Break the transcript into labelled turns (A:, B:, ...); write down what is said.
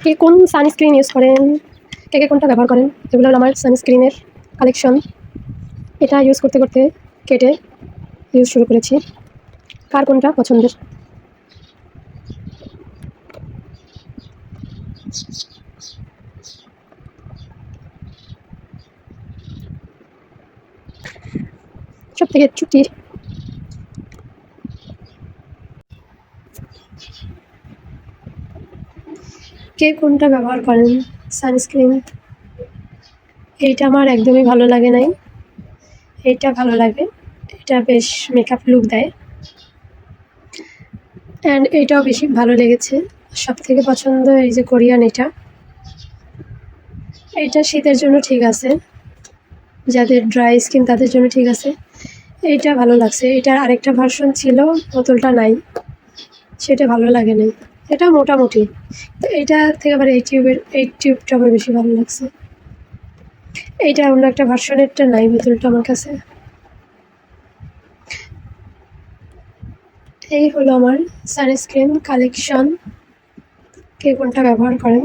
A: কে কোন sunscreen use করেন, কে কে কোনটা ব্যবহার করেন? এগুলো হলো আমার সানস্ক্রিনের কালেকশন। এটা ইউজ করতে করতে কেটে ইউজ শুরু করেছি। কার কোনটা পছন্দের? সব থেকে চুটি কে কোনটা ব্যবহার করেন সানস্ক্রিন? এইটা আমার একদমই ভালো লাগে নাই, এইটা ভালো লাগে, এটা বেশ মেকআপ লুক দেয়। অ্যান্ড এইটাও বেশি ভালো লেগেছে। সব থেকে পছন্দ এই যে কোরিয়ান এটা, এটা শীতের জন্য ঠিক আছে, যাদের ড্রাই স্কিন তাদের জন্য ঠিক আছে। এইটা ভালো লাগছে। এটার আরেকটা ভার্সন ছিল, বোতলটা নাই, সেটা ভালো লাগে নাই। এটা মোটামুটি, তো এইটা থেকে আবার এই টিউবটা আমার বেশি ভালো লাগছে। এইটা অন্য একটা ভার্সনেরটা নাই, বোতলটা আমার কাছে। এই হলো আমার সানস্ক্রিন কালেকশন। কে কোনটা ব্যবহার করেন?